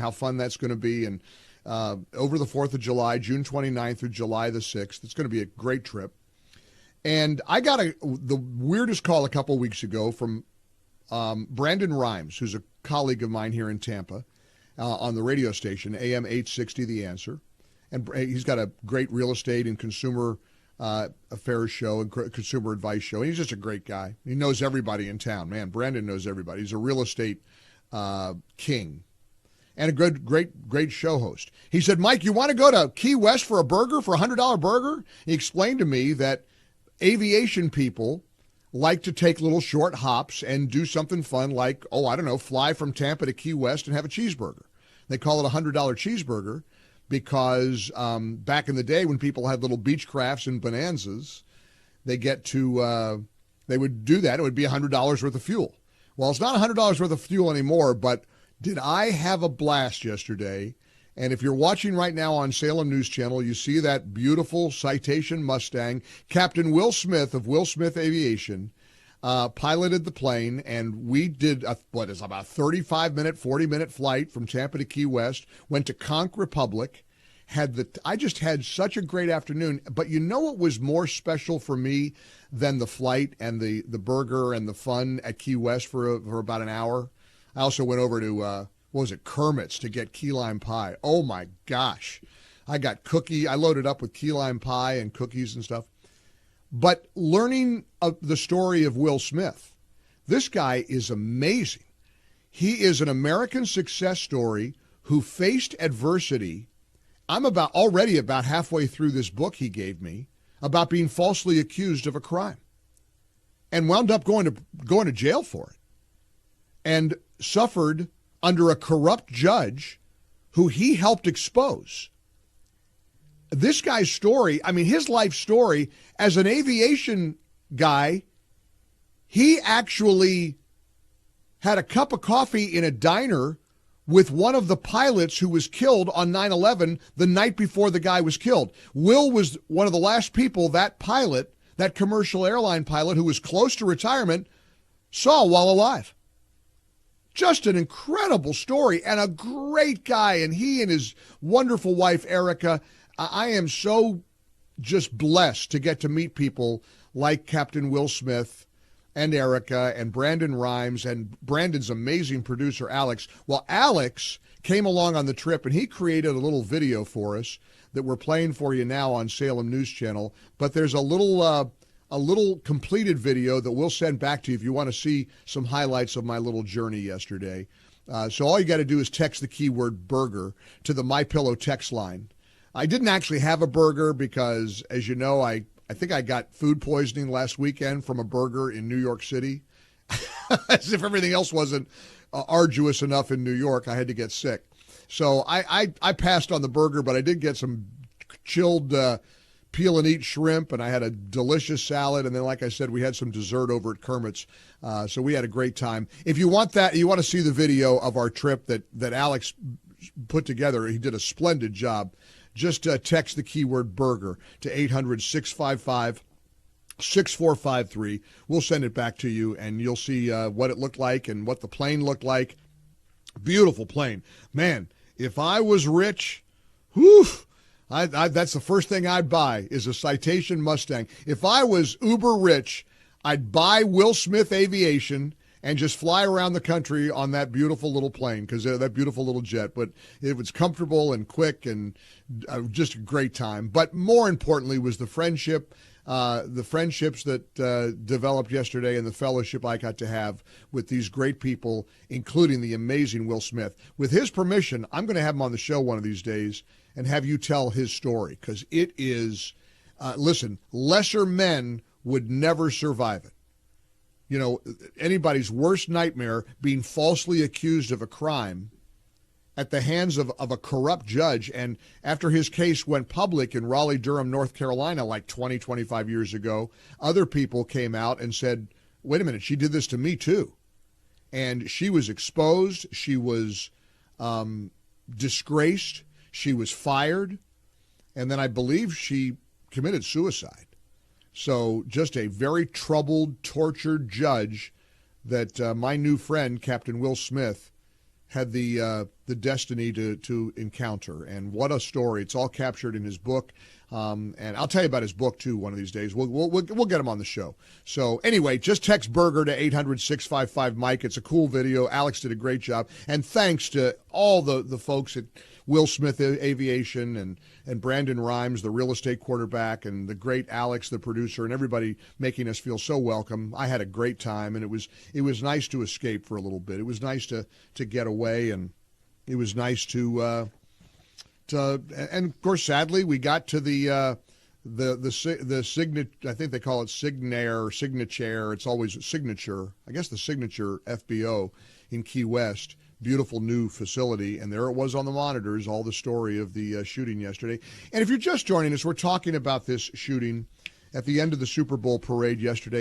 how fun that's going to be. And over the 4th of July, June 29th through July the 6th, it's going to be a great trip. And I got the weirdest call a couple weeks ago from Brandon Rhymes, who's a colleague of mine here in Tampa on the radio station, AM 860 The Answer. And he's got a great real estate and consumer affairs show and consumer advice show. And he's just a great guy. He knows everybody in town. Man, Brandon knows everybody. He's a real estate king and a great show host. He said, Mike, you want to go to Key West for a burger, for a $100 burger? He explained to me that aviation people like to take little short hops and do something fun like, fly from Tampa to Key West and have a cheeseburger. They call it a $100 cheeseburger because back in the day when people had little beach crafts and bonanzas, they would do that. It would be $100 worth of fuel. Well, it's not $100 worth of fuel anymore, but did I have a blast yesterday? And if you're watching right now on Salem News Channel, you see that beautiful Citation Mustang. Captain Will Smith of Will Smith Aviation piloted the plane, and we did about 35-minute, 40-minute flight from Tampa to Key West, went to Conch Republic. I just had such a great afternoon. But you know what was more special for me than the flight and the burger and the fun at Key West for about an hour? I also went over to Kermit's to get key lime pie. Oh my gosh. I got I loaded up with key lime pie and cookies and stuff. But learning the story of Will Smith, this guy is amazing. He is an American success story who faced adversity. I'm already about halfway through this book he gave me about being falsely accused of a crime and wound up going to jail for it and suffered under a corrupt judge who he helped expose. This guy's story, his life story as an aviation guy, he actually had a cup of coffee in a diner with one of the pilots who was killed on 9/11 the night before the guy was killed. Will was one of the last people that commercial airline pilot who was close to retirement, saw while alive. Just an incredible story and a great guy. And he and his wonderful wife, Erica, I am so just blessed to get to meet people like Captain Will Smith and Erica and Brandon Rhymes and Brandon's amazing producer, Alex. Well, Alex came along on the trip and he created a little video for us that we're playing for you now on Salem News Channel. But there's a little completed video that we'll send back to you if you want to see some highlights of my little journey yesterday. So all you got to do is text the keyword burger to the MyPillow text line. I didn't actually have a burger because, as you know, I think I got food poisoning last weekend from a burger in New York City. As if everything else wasn't arduous enough in New York, I had to get sick. So I passed on the burger, but I did get some chilled peel and eat shrimp, and I had a delicious salad. And then, like I said, we had some dessert over at Kermit's. So we had a great time. If you want you want to see the video of our trip that Alex put together, he did a splendid job. Just text the keyword burger to 800-655-6453. We'll send it back to you, and you'll see what it looked like and what the plane looked like. Beautiful plane. Man, if I was rich, whew, that's the first thing I'd buy is a Citation Mustang. If I was uber rich, I'd buy Will Smith Aviation and just fly around the country on that beautiful little plane, because that beautiful little jet. But it was comfortable and quick and just a great time. But more importantly was the friendships that developed yesterday and the fellowship I got to have with these great people, including the amazing Will Smith. With his permission, I'm going to have him on the show one of these days and have you tell his story, because it is, listen, lesser men would never survive it. You know, anybody's worst nightmare being falsely accused of a crime at the hands of a corrupt judge. And after his case went public in Raleigh-Durham, North Carolina, like 25 years ago, other people came out and said, wait a minute, she did this to me too. And she was exposed. She was disgraced. She was fired. And then I believe she committed suicide. So just a very troubled, tortured judge that my new friend, Captain Will Smith, had the the destiny to encounter. And what a story. It's all captured in his book. And I'll tell you about his book, too, one of these days. We'll get him on the show. So anyway, just text Burger to 800-655-MIKE. It's a cool video. Alex did a great job. And thanks to all the folks at Will Smith Aviation and Brandon Rhymes, the real estate quarterback, and the great Alex, the producer, and everybody making us feel so welcome. I had a great time, and it was nice to escape for a little bit. It was nice to get away, and it was nice to and of course, sadly, we got to the signature. I think they call it signature. It's always signature. I guess the signature FBO in Key West. Beautiful new facility, and there it was on the monitors, all the story of the shooting yesterday. And if you're just joining us, we're talking about this shooting at the end of the Super Bowl parade yesterday.